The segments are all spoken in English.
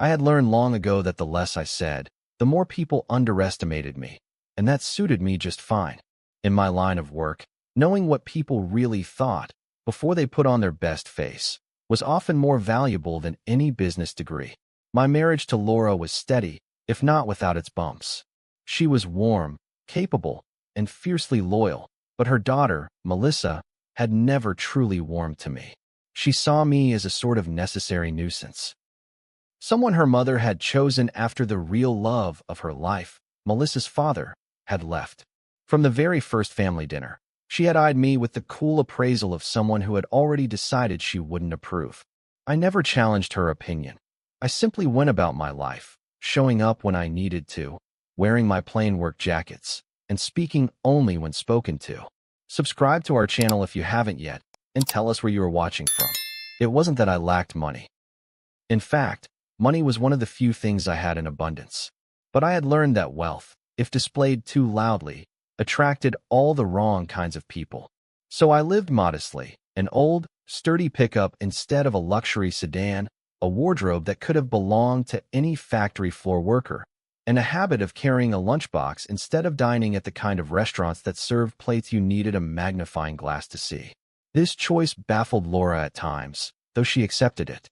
I had learned long ago that the less I said, the more people underestimated me, and that suited me just fine. In my line of work, knowing what people really thought before they put on their best face was often more valuable than any business degree. My marriage to Laura was steady, if not without its bumps. She was warm, capable, and fiercely loyal, but her daughter, Melissa, had never truly warmed to me. She saw me as a sort of necessary nuisance. Someone her mother had chosen after the real love of her life, Melissa's father, had left. From the very first family dinner, she had eyed me with the cool appraisal of someone who had already decided she wouldn't approve. I never challenged her opinion. I simply went about my life, showing up when I needed to, wearing my plain work jackets, and speaking only when spoken to. Subscribe to our channel if you haven't yet, and tell us where you are watching from. It wasn't that I lacked money. In fact, money was one of the few things I had in abundance. But I had learned that wealth, if displayed too loudly, attracted all the wrong kinds of people. So I lived modestly, an old, sturdy pickup instead of a luxury sedan, a wardrobe that could have belonged to any factory floor worker, and a habit of carrying a lunchbox instead of dining at the kind of restaurants that served plates you needed a magnifying glass to see. This choice baffled Laura at times, though she accepted it.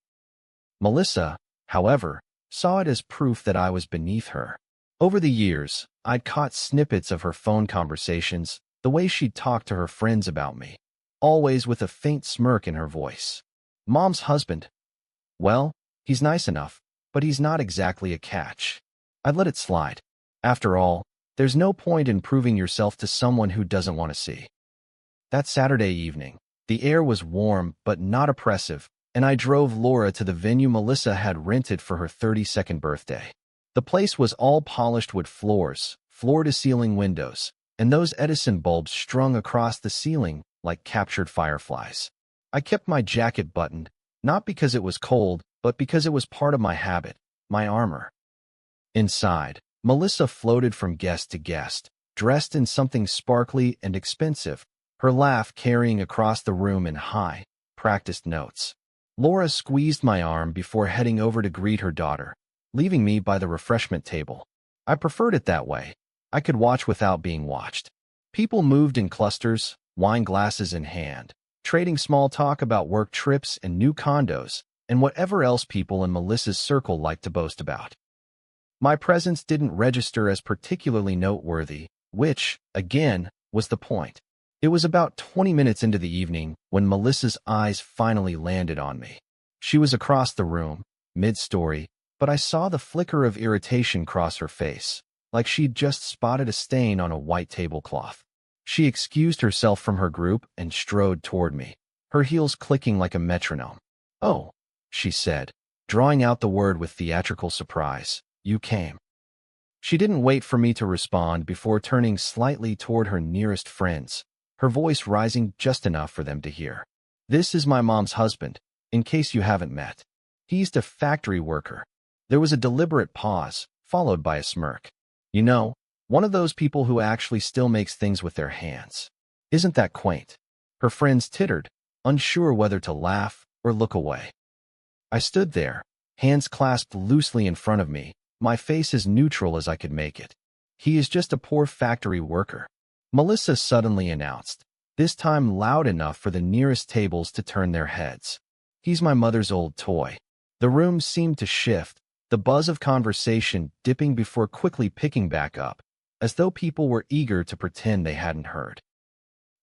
Melissa, however, saw it as proof that I was beneath her. Over the years, I'd caught snippets of her phone conversations, the way she'd talk to her friends about me, always with a faint smirk in her voice. Mom's husband. Well, he's nice enough, but he's not exactly a catch. I'd let it slide. After all, there's no point in proving yourself to someone who doesn't want to see. That Saturday evening, the air was warm but not oppressive, and I drove Laura to the venue Melissa had rented for her 32nd birthday. The place was all polished wood floors, floor-to-ceiling windows, and those Edison bulbs strung across the ceiling like captured fireflies. I kept my jacket buttoned, not because it was cold, but because it was part of my habit, my armor. Inside, Melissa floated from guest to guest, dressed in something sparkly and expensive, her laugh carrying across the room in high, practiced notes. Laura squeezed my arm before heading over to greet her daughter, leaving me by the refreshment table. I preferred it that way. I could watch without being watched. People moved in clusters, wine glasses in hand, trading small talk about work trips and new condos, and whatever else people in Melissa's circle liked to boast about. My presence didn't register as particularly noteworthy, which, again, was the point. It was about 20 minutes into the evening when Melissa's eyes finally landed on me. She was across the room, mid-story, but I saw the flicker of irritation cross her face, like she'd just spotted a stain on a white tablecloth. She excused herself from her group and strode toward me, her heels clicking like a metronome. "Oh," she said, drawing out the word with theatrical surprise. "You came." She didn't wait for me to respond before turning slightly toward her nearest friends, her voice rising just enough for them to hear. "This is my mom's husband, in case you haven't met. He's a factory worker." There was a deliberate pause, followed by a smirk. "You know, one of those people who actually still makes things with their hands. Isn't that quaint?" Her friends tittered, unsure whether to laugh or look away. I stood there, hands clasped loosely in front of me, my face as neutral as I could make it. "He is just a poor factory worker," Melissa suddenly announced, this time loud enough for the nearest tables to turn their heads. "He's my mother's old toy." The room seemed to shift, the buzz of conversation dipping before quickly picking back up, as though people were eager to pretend they hadn't heard.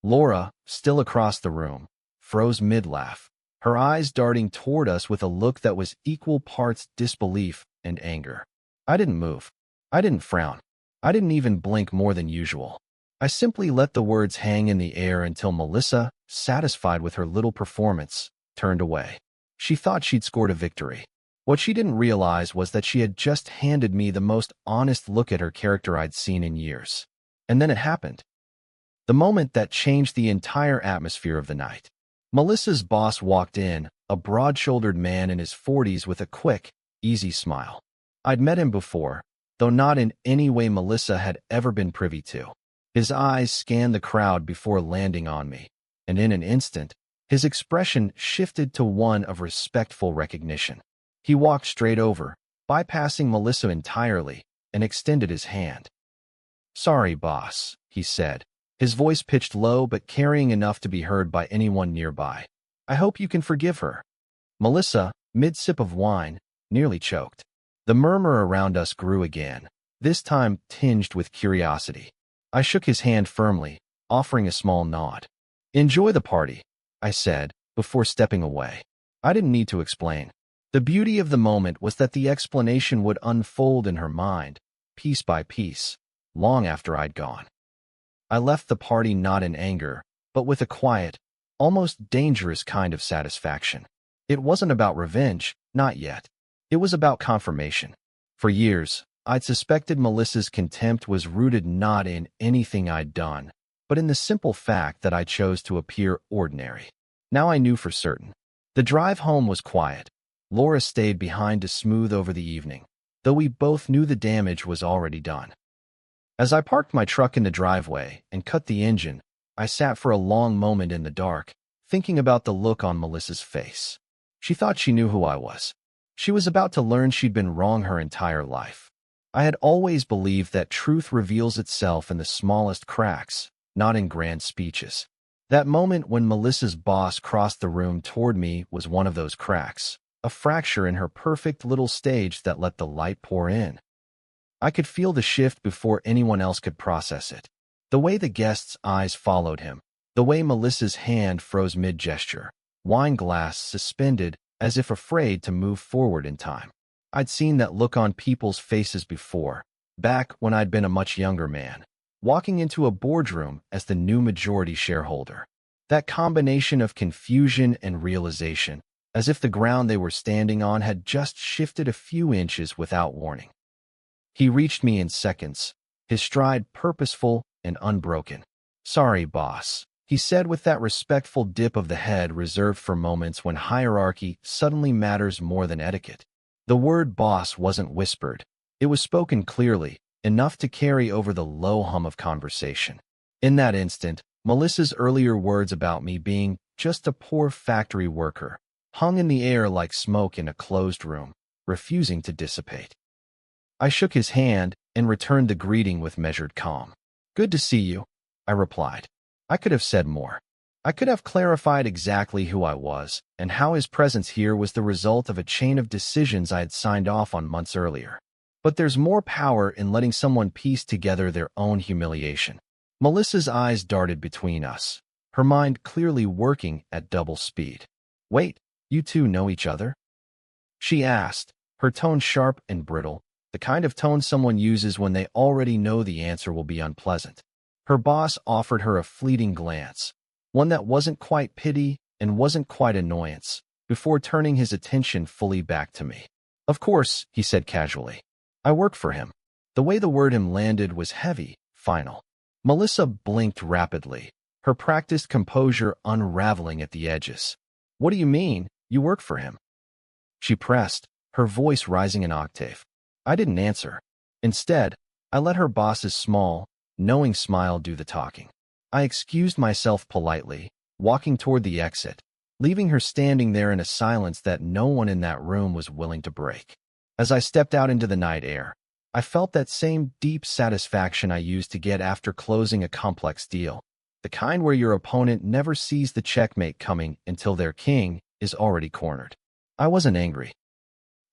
Laura, still across the room, froze mid-laugh, her eyes darting toward us with a look that was equal parts disbelief and anger. I didn't move. I didn't frown. I didn't even blink more than usual. I simply let the words hang in the air until Melissa, satisfied with her little performance, turned away. She thought she'd scored a victory. What she didn't realize was that she had just handed me the most honest look at her character I'd seen in years. And then it happened. The moment that changed the entire atmosphere of the night. Melissa's boss walked in, a broad-shouldered man in his 40s with a quick, easy smile. I'd met him before, though not in any way Melissa had ever been privy to. His eyes scanned the crowd before landing on me, and in an instant, his expression shifted to one of respectful recognition. He walked straight over, bypassing Melissa entirely, and extended his hand. "Sorry, boss," he said, his voice pitched low but carrying enough to be heard by anyone nearby. "I hope you can forgive her." Melissa, mid-sip of wine, nearly choked. The murmur around us grew again, this time tinged with curiosity. I shook his hand firmly, offering a small nod. "Enjoy the party," I said, before stepping away. I didn't need to explain. The beauty of the moment was that the explanation would unfold in her mind, piece by piece, long after I'd gone. I left the party not in anger, but with a quiet, almost dangerous kind of satisfaction. It wasn't about revenge, not yet. It was about confirmation. For years, I'd suspected Melissa's contempt was rooted not in anything I'd done, but in the simple fact that I chose to appear ordinary. Now I knew for certain. The drive home was quiet. Laura stayed behind to smooth over the evening, though we both knew the damage was already done. As I parked my truck in the driveway and cut the engine, I sat for a long moment in the dark, thinking about the look on Melissa's face. She thought she knew who I was. She was about to learn she'd been wrong her entire life. I had always believed that truth reveals itself in the smallest cracks, not in grand speeches. That moment when Melissa's boss crossed the room toward me was one of those cracks, a fracture in her perfect little stage that let the light pour in. I could feel the shift before anyone else could process it. The way the guest's eyes followed him, the way Melissa's hand froze mid-gesture, wine glass suspended as if afraid to move forward in time. I'd seen that look on people's faces before, back when I'd been a much younger man, walking into a boardroom as the new majority shareholder. That combination of confusion and realization, as if the ground they were standing on had just shifted a few inches without warning. He reached me in seconds, his stride purposeful and unbroken. "Sorry, boss," he said with that respectful dip of the head reserved for moments when hierarchy suddenly matters more than etiquette. The word boss wasn't whispered. It was spoken clearly, enough to carry over the low hum of conversation. In that instant, Melissa's earlier words about me being just a poor factory worker hung in the air like smoke in a closed room, refusing to dissipate. I shook his hand and returned the greeting with measured calm. "Good to see you," I replied. I could have said more. I could have clarified exactly who I was and how his presence here was the result of a chain of decisions I had signed off on months earlier. But there's more power in letting someone piece together their own humiliation. Melissa's eyes darted between us, her mind clearly working at double speed. "Wait, you two know each other?" she asked, her tone sharp and brittle, the kind of tone someone uses when they already know the answer will be unpleasant. Her boss offered her a fleeting glance, one that wasn't quite pity and wasn't quite annoyance, before turning his attention fully back to me. "Of course," he said casually. "I work for him." The way the word "him" landed was heavy, final. Melissa blinked rapidly, her practiced composure unraveling at the edges. "What do you mean, you work for him?" she pressed, her voice rising an octave. I didn't answer. Instead, I let her boss's small, knowing smile do the talking. I excused myself politely, walking toward the exit, leaving her standing there in a silence that no one in that room was willing to break. As I stepped out into the night air, I felt that same deep satisfaction I used to get after closing a complex deal, the kind where your opponent never sees the checkmate coming until their king is already cornered. I wasn't angry.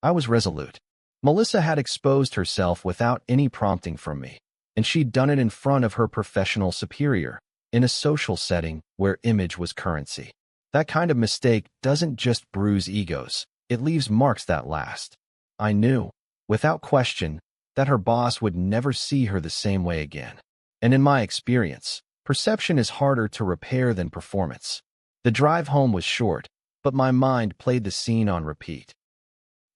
I was resolute. Melissa had exposed herself without any prompting from me, and she'd done it in front of her professional superior, in a social setting where image was currency. That kind of mistake doesn't just bruise egos, it leaves marks that last. I knew, without question, that her boss would never see her the same way again. And in my experience, perception is harder to repair than performance. The drive home was short, but my mind played the scene on repeat.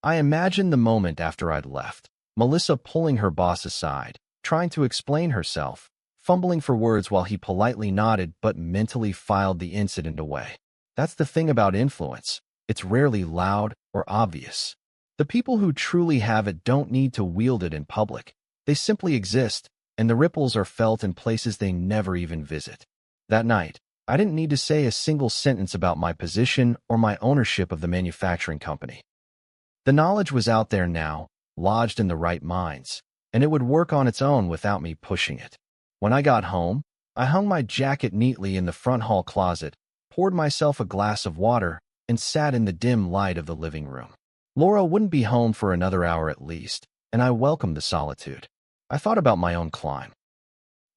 I imagined the moment after I'd left, Melissa pulling her boss aside, trying to explain herself, fumbling for words while he politely nodded but mentally filed the incident away. That's the thing about influence. It's rarely loud or obvious. The people who truly have it don't need to wield it in public. They simply exist, and the ripples are felt in places they never even visit. That night, I didn't need to say a single sentence about my position or my ownership of the manufacturing company. The knowledge was out there now, lodged in the right minds, and it would work on its own without me pushing it. When I got home, I hung my jacket neatly in the front hall closet, poured myself a glass of water, and sat in the dim light of the living room. Laura wouldn't be home for another hour at least, and I welcomed the solitude. I thought about my own climb.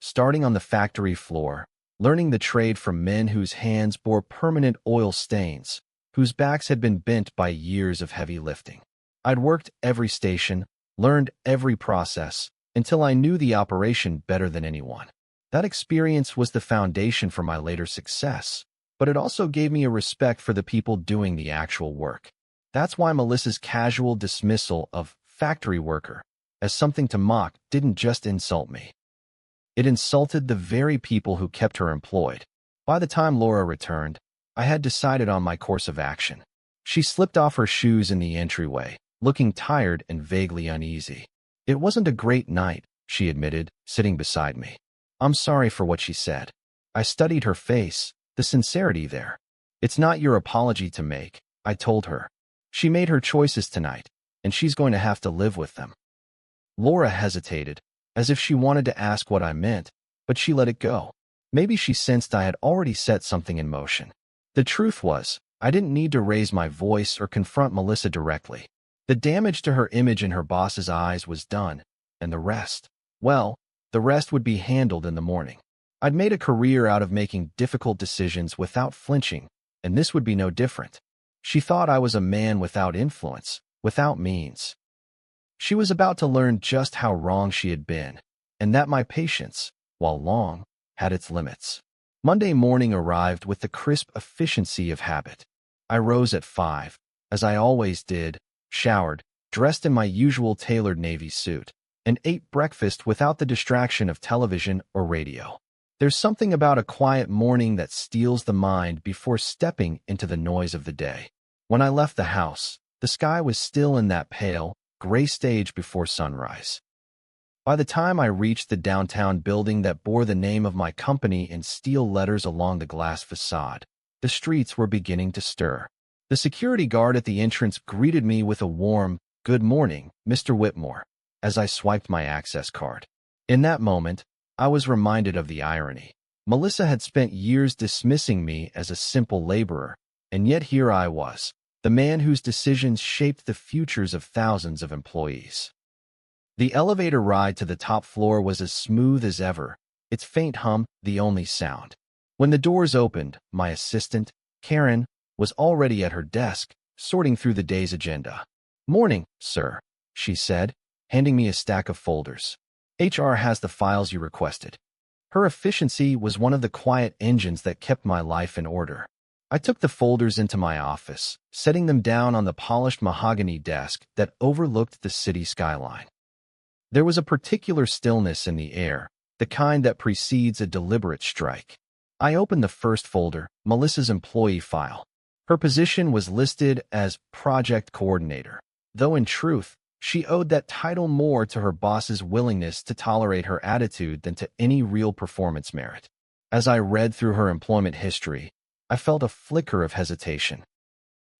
Starting on the factory floor, learning the trade from men whose hands bore permanent oil stains, whose backs had been bent by years of heavy lifting. I'd worked every station, learned every process, until I knew the operation better than anyone. That experience was the foundation for my later success, but it also gave me a respect for the people doing the actual work. That's why Melissa's casual dismissal of factory worker as something to mock didn't just insult me. It insulted the very people who kept her employed. By the time Laura returned, I had decided on my course of action. She slipped off her shoes in the entryway, looking tired and vaguely uneasy. It wasn't a great night, she admitted, sitting beside me. I'm sorry for what she said. I studied her face, the sincerity there. It's not your apology to make, I told her. She made her choices tonight, and she's going to have to live with them. Laura hesitated, as if she wanted to ask what I meant, but she let it go. Maybe she sensed I had already set something in motion. The truth was, I didn't need to raise my voice or confront Melissa directly. The damage to her image in her boss's eyes was done, and the rest, well, the rest would be handled in the morning. I'd made a career out of making difficult decisions without flinching, and this would be no different. She thought I was a man without influence, without means. She was about to learn just how wrong she had been, and that my patience, while long, had its limits. Monday morning arrived with the crisp efficiency of habit. I rose at 5, as I always did, showered, dressed in my usual tailored navy suit, and ate breakfast without the distraction of television or radio. There's something about a quiet morning that steals the mind before stepping into the noise of the day. When I left the house, the sky was still in that pale, gray stage before sunrise. By the time I reached the downtown building that bore the name of my company in steel letters along the glass facade, the streets were beginning to stir. The security guard at the entrance greeted me with a warm, "Good morning, Mr. Whitmore," as I swiped my access card. In that moment, I was reminded of the irony. Melissa had spent years dismissing me as a simple laborer, and yet here I was, the man whose decisions shaped the futures of thousands of employees. The elevator ride to the top floor was as smooth as ever, its faint hum the only sound. When the doors opened, my assistant, Karen, was already at her desk, sorting through the day's agenda. "Morning, sir," she said, handing me a stack of folders. "HR has the files you requested." Her efficiency was one of the quiet engines that kept my life in order. I took the folders into my office, setting them down on the polished mahogany desk that overlooked the city skyline. There was a particular stillness in the air, the kind that precedes a deliberate strike. I opened the first folder, Melissa's employee file. Her position was listed as project coordinator, though in truth, she owed that title more to her boss's willingness to tolerate her attitude than to any real performance merit. As I read through her employment history, I felt a flicker of hesitation.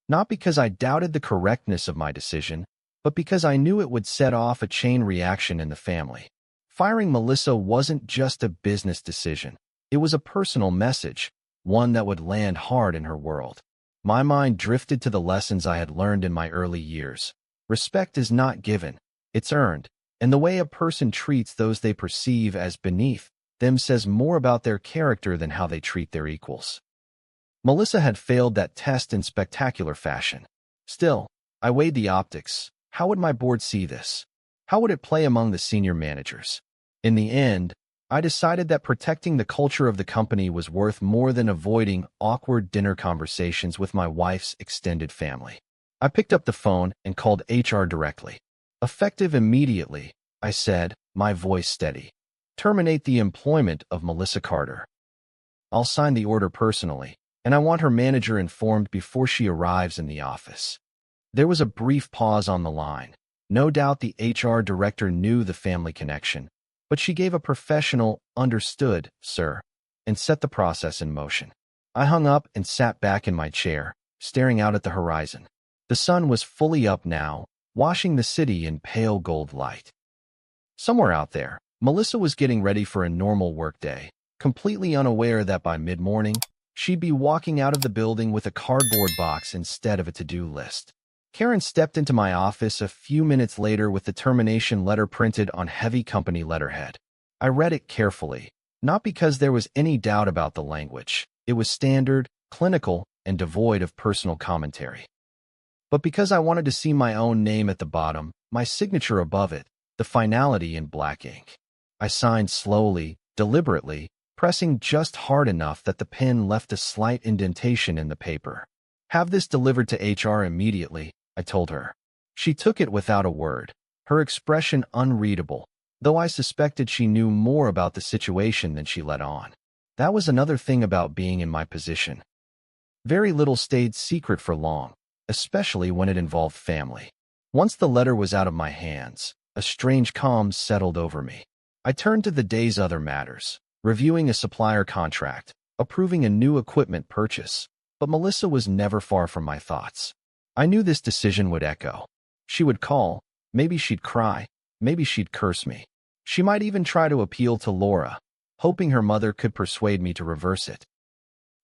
Not because I doubted the correctness of my decision, but because I knew it would set off a chain reaction in the family. Firing Melissa wasn't just a business decision. It was a personal message, one that would land hard in her world. My mind drifted to the lessons I had learned in my early years. Respect is not given, it's earned, and the way a person treats those they perceive as beneath them says more about their character than how they treat their equals. Melissa had failed that test in spectacular fashion. Still, I weighed the optics. How would my board see this? How would it play among the senior managers? In the end, I decided that protecting the culture of the company was worth more than avoiding awkward dinner conversations with my wife's extended family. I picked up the phone and called HR directly. "Effective immediately," I said, my voice steady. "Terminate the employment of Melissa Carter. I'll sign the order personally, and I want her manager informed before she arrives in the office." There was a brief pause on the line. No doubt the HR director knew the family connection, but she gave a professional, "Understood, sir," and set the process in motion. I hung up and sat back in my chair, staring out at the horizon. The sun was fully up now, washing the city in pale gold light. Somewhere out there, Melissa was getting ready for a normal workday, completely unaware that by mid-morning, she'd be walking out of the building with a cardboard box instead of a to-do list. Karen stepped into my office a few minutes later with the termination letter printed on heavy company letterhead. I read it carefully, not because there was any doubt about the language. It was standard, clinical, and devoid of personal commentary. But because I wanted to see my own name at the bottom, my signature above it, the finality in black ink. I signed slowly, deliberately, pressing just hard enough that the pen left a slight indentation in the paper. "Have this delivered to HR immediately," I told her. She took it without a word, her expression unreadable, though I suspected she knew more about the situation than she let on. That was another thing about being in my position. Very little stayed secret for long, especially when it involved family. Once the letter was out of my hands, a strange calm settled over me. I turned to the day's other matters, reviewing a supplier contract, approving a new equipment purchase, but Melissa was never far from my thoughts. I knew this decision would echo. She would call, maybe she'd cry, maybe she'd curse me. She might even try to appeal to Laura, hoping her mother could persuade me to reverse it.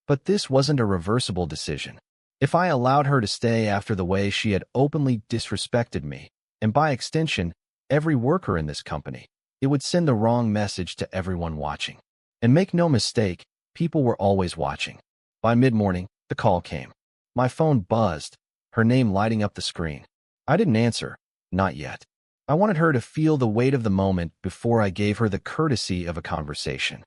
But this wasn't a reversible decision. If I allowed her to stay after the way she had openly disrespected me, and by extension, every worker in this company, it would send the wrong message to everyone watching. And make no mistake, people were always watching. By mid-morning, the call came. My phone buzzed, her name lighting up the screen. I didn't answer, not yet. I wanted her to feel the weight of the moment before I gave her the courtesy of a conversation.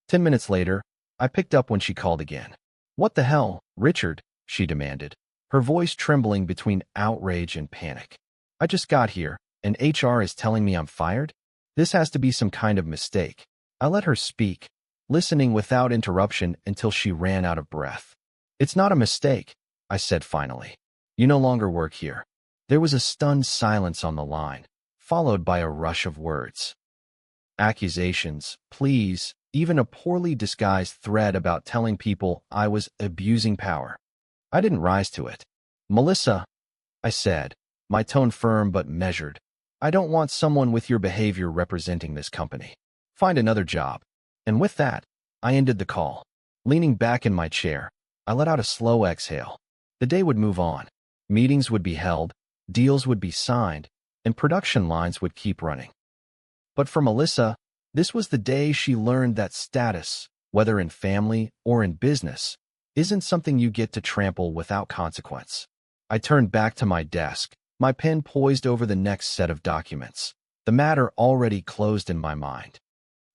10 minutes later, I picked up when she called again. "What the hell, Richard?" she demanded, her voice trembling between outrage and panic. "I just got here, and HR is telling me I'm fired? This has to be some kind of mistake." I let her speak, listening without interruption until she ran out of breath. "It's not a mistake," I said finally. "You no longer work here." There was a stunned silence on the line, followed by a rush of words. Accusations, pleas, even a poorly disguised threat about telling people I was abusing power. I didn't rise to it. "Melissa," I said, my tone firm but measured, "I don't want someone with your behavior representing this company. Find another job." And with that, I ended the call. Leaning back in my chair, I let out a slow exhale. The day would move on. Meetings would be held, deals would be signed, and production lines would keep running. But for Melissa, this was the day she learned that status, whether in family or in business, isn't something you get to trample without consequence. I turned back to my desk, my pen poised over the next set of documents, the matter already closed in my mind.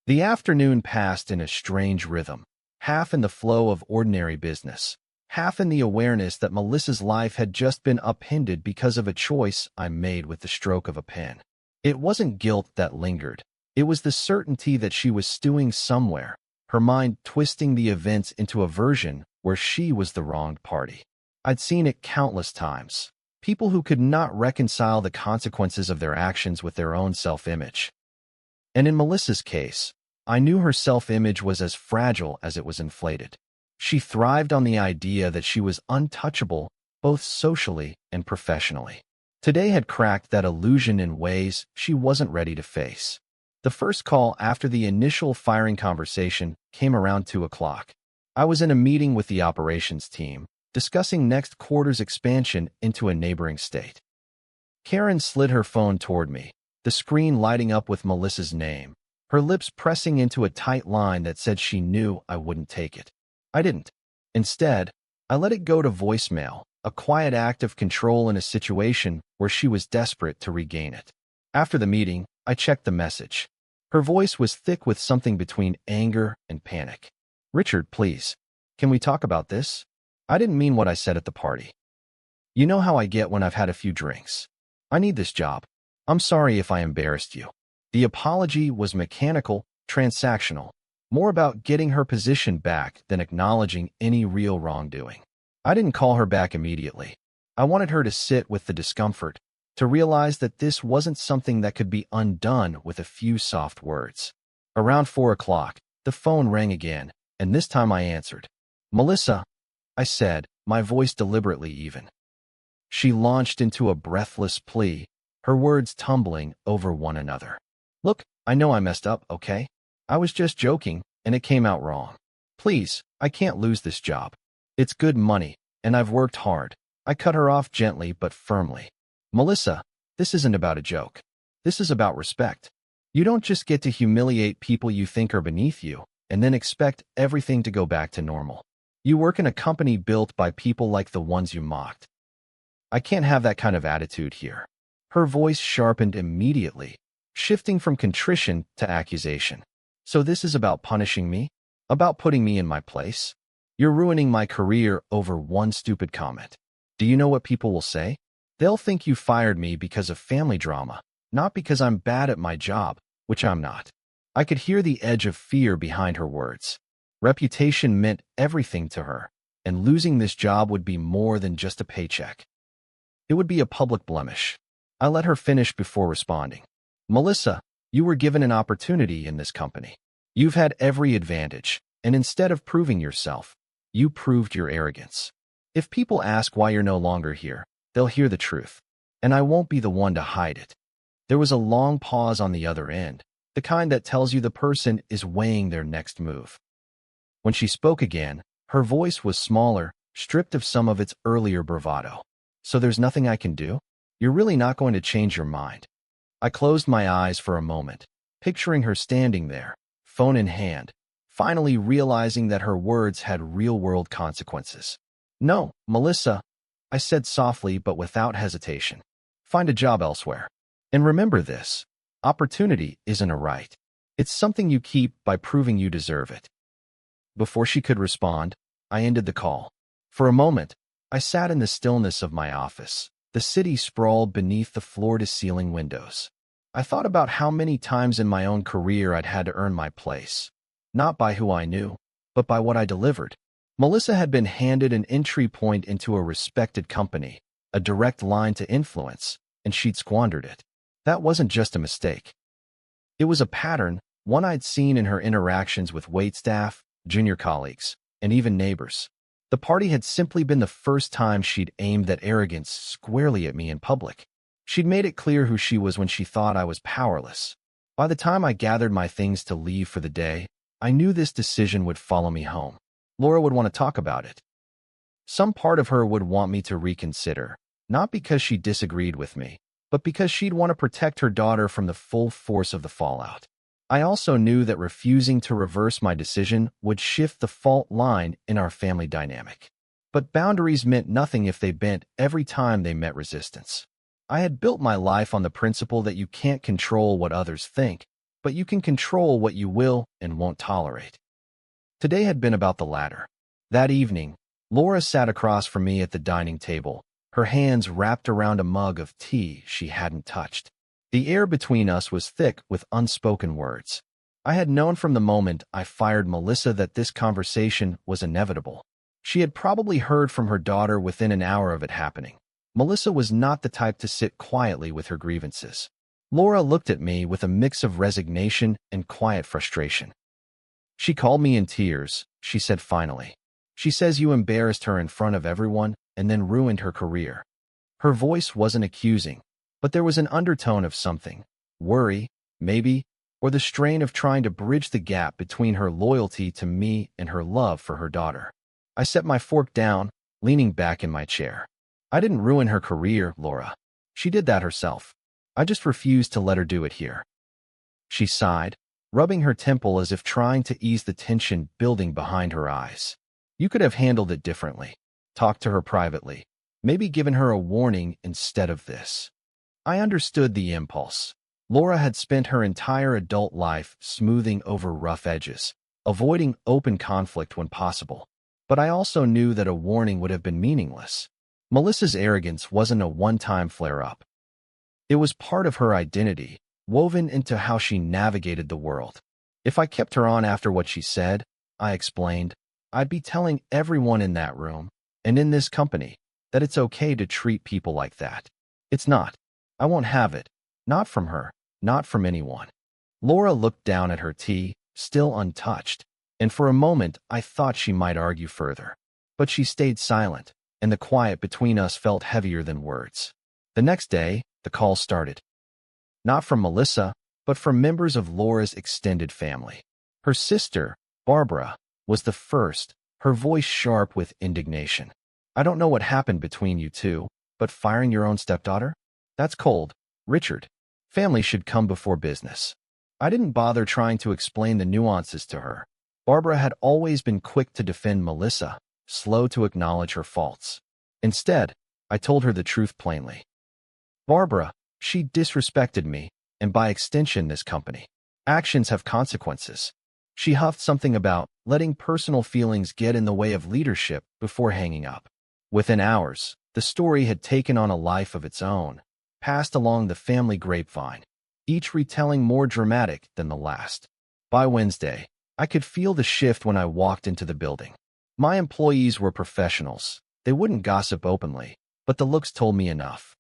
The afternoon passed in a strange rhythm, half in the flow of ordinary business, half in the awareness that Melissa's life had just been upended because of a choice I made with the stroke of a pen. It wasn't guilt that lingered. It was the certainty that she was stewing somewhere, her mind twisting the events into a version where she was the wronged party. I'd seen it countless times. People who could not reconcile the consequences of their actions with their own self-image. And in Melissa's case, I knew her self-image was as fragile as it was inflated. She thrived on the idea that she was untouchable, both socially and professionally. Today had cracked that illusion in ways she wasn't ready to face. The first call after the initial firing conversation came around 2 o'clock. I was in a meeting with the operations team, discussing next quarter's expansion into a neighboring state. Karen slid her phone toward me, the screen lighting up with Melissa's name, her lips pressing into a tight line that said she knew I wouldn't take it. I didn't. Instead, I let it go to voicemail, a quiet act of control in a situation where she was desperate to regain it. After the meeting, I checked the message. Her voice was thick with something between anger and panic. "Richard, please, can we talk about this? I didn't mean what I said at the party. You know how I get when I've had a few drinks. I need this job. I'm sorry if I embarrassed you." The apology was mechanical, transactional, more about getting her position back than acknowledging any real wrongdoing. I didn't call her back immediately. I wanted her to sit with the discomfort, to realize that this wasn't something that could be undone with a few soft words. Around 4 o'clock, the phone rang again, and this time I answered. "Melissa," I said, my voice deliberately even. She launched into a breathless plea, her words tumbling over one another. Look, I know I messed up, okay? I was just joking, and it came out wrong. Please, I can't lose this job. It's good money, and I've worked hard. I cut her off gently but firmly. Melissa, this isn't about a joke. This is about respect. You don't just get to humiliate people you think are beneath you, and then expect everything to go back to normal. You work in a company built by people like the ones you mocked. I can't have that kind of attitude here. Her voice sharpened immediately, shifting from contrition to accusation. So this is about punishing me? About putting me in my place? You're ruining my career over one stupid comment. Do you know what people will say? They'll think you fired me because of family drama, not because I'm bad at my job, which I'm not. I could hear the edge of fear behind her words. Reputation meant everything to her, and losing this job would be more than just a paycheck. It would be a public blemish. I let her finish before responding. Melissa, you were given an opportunity in this company. You've had every advantage, and instead of proving yourself, you proved your arrogance. If people ask why you're no longer here, they'll hear the truth, and I won't be the one to hide it. There was a long pause on the other end, the kind that tells you the person is weighing their next move. When she spoke again, her voice was smaller, stripped of some of its earlier bravado. So there's nothing I can do? You're really not going to change your mind. I closed my eyes for a moment, picturing her standing there, phone in hand, finally realizing that her words had real-world consequences. No, Melissa, I said softly but without hesitation. Find a job elsewhere. And remember this, opportunity isn't a right. It's something you keep by proving you deserve it. Before she could respond, I ended the call. For a moment, I sat in the stillness of my office, the city sprawled beneath the floor-to-ceiling windows. I thought about how many times in my own career I'd had to earn my place, not by who I knew, but by what I delivered. Melissa had been handed an entry point into a respected company, a direct line to influence, and she'd squandered it. That wasn't just a mistake. It was a pattern, one I'd seen in her interactions with waitstaff, junior colleagues, and even neighbors. The party had simply been the first time she'd aimed that arrogance squarely at me in public. She'd made it clear who she was when she thought I was powerless. By the time I gathered my things to leave for the day, I knew this decision would follow me home. Laura would want to talk about it. Some part of her would want me to reconsider, not because she disagreed with me, but because she'd want to protect her daughter from the full force of the fallout. I also knew that refusing to reverse my decision would shift the fault line in our family dynamic. But boundaries meant nothing if they bent every time they met resistance. I had built my life on the principle that you can't control what others think, but you can control what you will and won't tolerate. Today had been about the latter. That evening, Laura sat across from me at the dining table, her hands wrapped around a mug of tea she hadn't touched. The air between us was thick with unspoken words. I had known from the moment I fired Melissa that this conversation was inevitable. She had probably heard from her daughter within an hour of it happening. Melissa was not the type to sit quietly with her grievances. Laura looked at me with a mix of resignation and quiet frustration. She called me in tears, she said finally. She says you embarrassed her in front of everyone and then ruined her career. Her voice wasn't accusing, but there was an undertone of something, worry, maybe, or the strain of trying to bridge the gap between her loyalty to me and her love for her daughter. I set my fork down, leaning back in my chair. I didn't ruin her career, Laura. She did that herself. I just refused to let her do it here. She sighed, rubbing her temple as if trying to ease the tension building behind her eyes. You could have handled it differently. Talked to her privately. Maybe given her a warning instead of this. I understood the impulse. Laura had spent her entire adult life smoothing over rough edges, avoiding open conflict when possible. But I also knew that a warning would have been meaningless. Melissa's arrogance wasn't a one-time flare-up. It was part of her identity, woven into how she navigated the world. If I kept her on after what she said, I explained, I'd be telling everyone in that room, and in this company, that it's okay to treat people like that. It's not. I won't have it. Not from her. Not from anyone. Laura looked down at her tea, still untouched, and for a moment I thought she might argue further. But she stayed silent, and the quiet between us felt heavier than words. The next day, the calls started. Not from Melissa, but from members of Laura's extended family. Her sister, Barbara, was the first, her voice sharp with indignation. "I don't know what happened between you two, but firing your own stepdaughter? That's cold, Richard. Family should come before business." I didn't bother trying to explain the nuances to her. Barbara had always been quick to defend Melissa, slow to acknowledge her faults. Instead, I told her the truth plainly. "Barbara, she disrespected me, and by extension this company. Actions have consequences." She huffed something about letting personal feelings get in the way of leadership before hanging up. Within hours, the story had taken on a life of its own, passed along the family grapevine, each retelling more dramatic than the last. By Wednesday, I could feel the shift when I walked into the building. My employees were professionals. They wouldn't gossip openly, but the looks told me enough.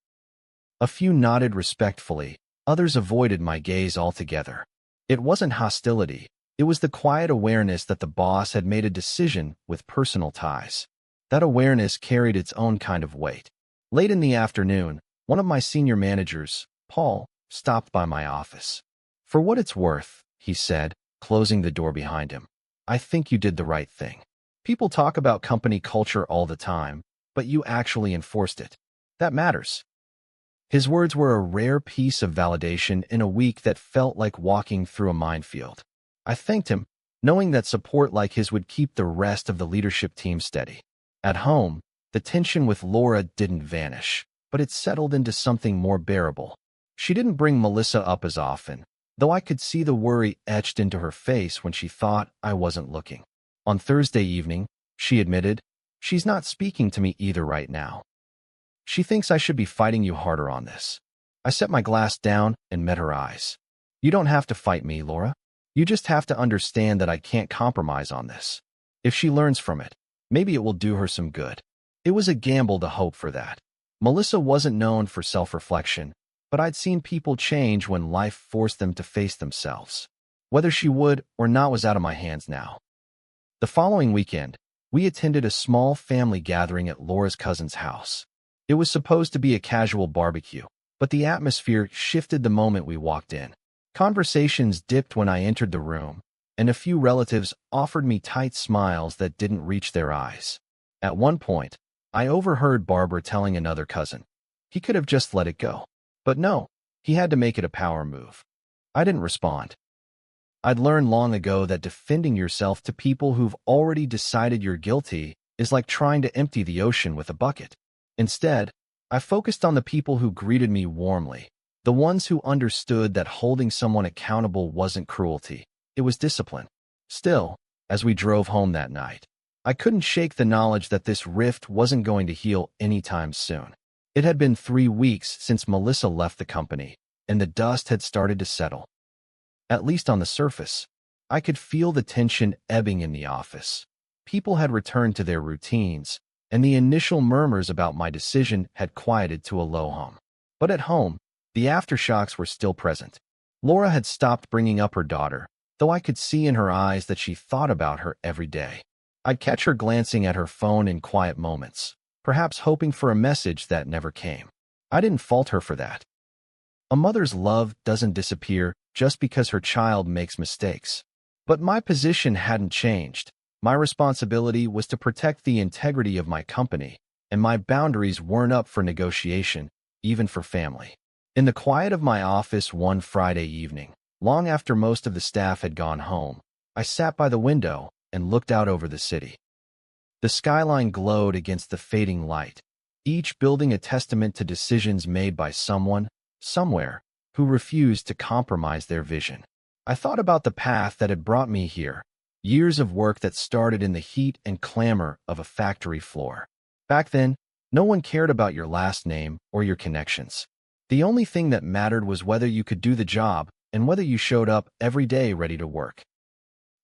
A few nodded respectfully, others avoided my gaze altogether. It wasn't hostility. It was the quiet awareness that the boss had made a decision with personal ties. That awareness carried its own kind of weight. Late in the afternoon, one of my senior managers, Paul, stopped by my office. "For what it's worth," he said, closing the door behind him, "I think you did the right thing. People talk about company culture all the time, but you actually enforced it. That matters." His words were a rare piece of validation in a week that felt like walking through a minefield. I thanked him, knowing that support like his would keep the rest of the leadership team steady. At home, the tension with Laura didn't vanish, but it settled into something more bearable. She didn't bring Melissa up as often, though I could see the worry etched into her face when she thought I wasn't looking. On Thursday evening, she admitted, "She's not speaking to me either right now. She thinks I should be fighting you harder on this." I set my glass down and met her eyes. "You don't have to fight me, Laura. You just have to understand that I can't compromise on this. If she learns from it, maybe it will do her some good." It was a gamble to hope for that. Melissa wasn't known for self-reflection, but I'd seen people change when life forced them to face themselves. Whether she would or not was out of my hands now. The following weekend, we attended a small family gathering at Laura's cousin's house. It was supposed to be a casual barbecue, but the atmosphere shifted the moment we walked in. Conversations dipped when I entered the room, and a few relatives offered me tight smiles that didn't reach their eyes. At one point, I overheard Barbara telling another cousin, "He could have just let it go." But no, he had to make it a power move. I didn't respond. I'd learned long ago that defending yourself to people who've already decided you're guilty is like trying to empty the ocean with a bucket. Instead, I focused on the people who greeted me warmly, the ones who understood that holding someone accountable wasn't cruelty, it was discipline. Still, as we drove home that night, I couldn't shake the knowledge that this rift wasn't going to heal anytime soon. It had been 3 weeks since Melissa left the company, and the dust had started to settle. At least on the surface, I could feel the tension ebbing in the office. People had returned to their routines, and the initial murmurs about my decision had quieted to a low hum. But at home, the aftershocks were still present. Laura had stopped bringing up her daughter, though I could see in her eyes that she thought about her every day. I'd catch her glancing at her phone in quiet moments, perhaps hoping for a message that never came. I didn't fault her for that. A mother's love doesn't disappear just because her child makes mistakes. But my position hadn't changed. My responsibility was to protect the integrity of my company, and my boundaries weren't up for negotiation, even for family. In the quiet of my office one Friday evening, long after most of the staff had gone home, I sat by the window and looked out over the city. The skyline glowed against the fading light, each building a testament to decisions made by someone, somewhere, who refused to compromise their vision. I thought about the path that had brought me here, years of work that started in the heat and clamor of a factory floor. Back then, no one cared about your last name or your connections. The only thing that mattered was whether you could do the job and whether you showed up every day ready to work.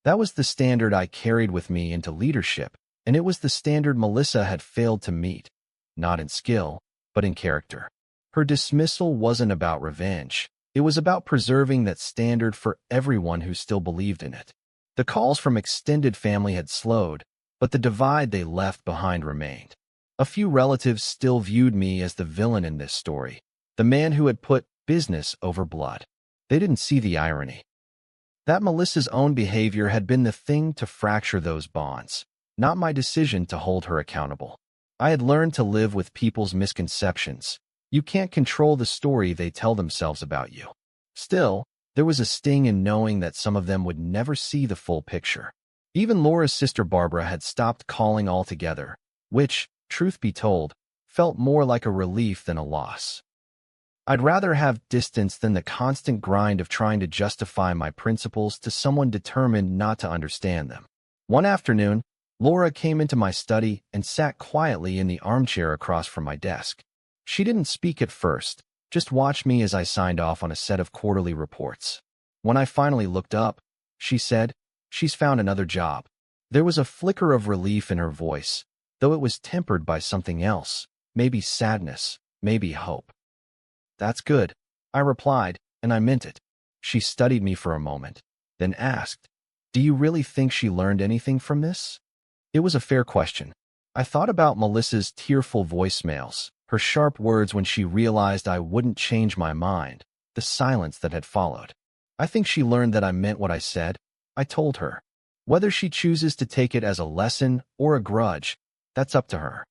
That was the standard I carried with me into leadership, and it was the standard Melissa had failed to meet, not in skill, but in character. Her dismissal wasn't about revenge. It was about preserving that standard for everyone who still believed in it. The calls from extended family had slowed, but the divide they left behind remained. A few relatives still viewed me as the villain in this story, the man who had put business over blood. They didn't see the irony. That Melissa's own behavior had been the thing to fracture those bonds, not my decision to hold her accountable. I had learned to live with people's misconceptions. You can't control the story they tell themselves about you. Still, there was a sting in knowing that some of them would never see the full picture. Even Laura's sister Barbara had stopped calling altogether, which, truth be told, felt more like a relief than a loss. I'd rather have distance than the constant grind of trying to justify my principles to someone determined not to understand them. One afternoon, Laura came into my study and sat quietly in the armchair across from my desk. She didn't speak at first, just watched me as I signed off on a set of quarterly reports. When I finally looked up, she said, "She's found another job." There was a flicker of relief in her voice, though it was tempered by something else, maybe sadness, maybe hope. "That's good," I replied, and I meant it. She studied me for a moment, then asked, "Do you really think she learned anything from this?" It was a fair question. I thought about Melissa's tearful voicemails, her sharp words when she realized I wouldn't change my mind, the silence that had followed. I think she learned that I meant what I said. I told her. Whether she chooses to take it as a lesson or a grudge, that's up to her.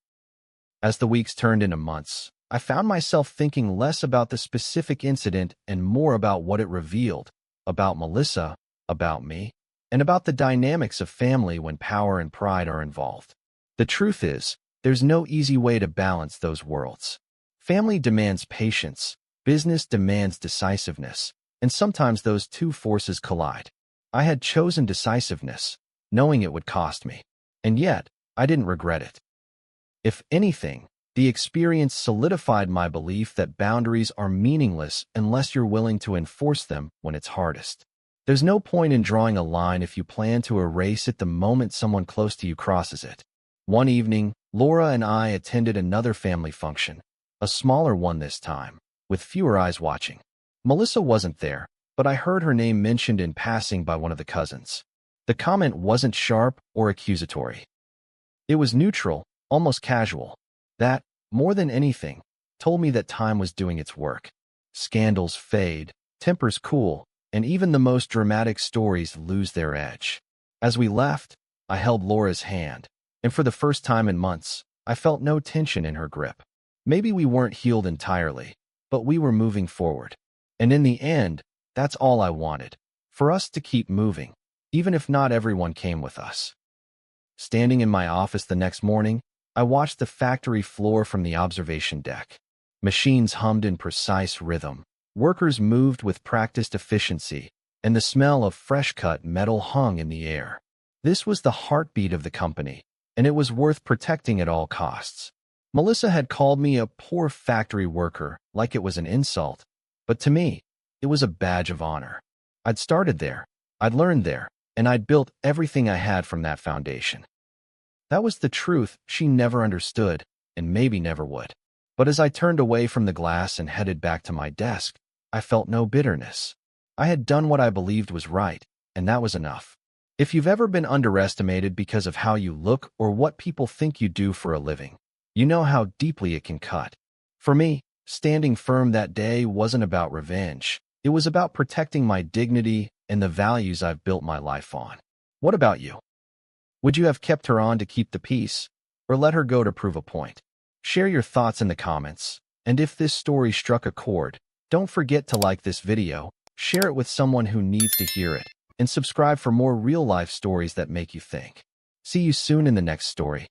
As the weeks turned into months, I found myself thinking less about the specific incident and more about what it revealed, about Melissa, about me, and about the dynamics of family when power and pride are involved. The truth is, there's no easy way to balance those worlds. Family demands patience, business demands decisiveness, and sometimes those two forces collide. I had chosen decisiveness, knowing it would cost me, and yet I didn't regret it. If anything, the experience solidified my belief that boundaries are meaningless unless you're willing to enforce them when it's hardest. There's no point in drawing a line if you plan to erase it the moment someone close to you crosses it. One evening, Laura and I attended another family function, a smaller one this time, with fewer eyes watching. Melissa wasn't there, but I heard her name mentioned in passing by one of the cousins. The comment wasn't sharp or accusatory. It was neutral, almost casual. That, more than anything, told me that time was doing its work. Scandals fade, tempers cool, and even the most dramatic stories lose their edge. As we left, I held Laura's hand, and for the first time in months, I felt no tension in her grip. Maybe we weren't healed entirely, but we were moving forward. And in the end, that's all I wanted, for us to keep moving, even if not everyone came with us. Standing in my office the next morning, I watched the factory floor from the observation deck. Machines hummed in precise rhythm. Workers moved with practiced efficiency, and the smell of fresh-cut metal hung in the air. This was the heartbeat of the company, and it was worth protecting at all costs. Melissa had called me a poor factory worker, like it was an insult, but to me, it was a badge of honor. I'd started there, I'd learned there, and I'd built everything I had from that foundation. That was the truth she never understood, and maybe never would. But as I turned away from the glass and headed back to my desk, I felt no bitterness. I had done what I believed was right, and that was enough. If you've ever been underestimated because of how you look or what people think you do for a living, you know how deeply it can cut. For me, standing firm that day wasn't about revenge. It was about protecting my dignity and the values I've built my life on. What about you? Would you have kept her on to keep the peace, or let her go to prove a point? Share your thoughts in the comments, and if this story struck a chord, don't forget to like this video, share it with someone who needs to hear it, and subscribe for more real-life stories that make you think. See you soon in the next story.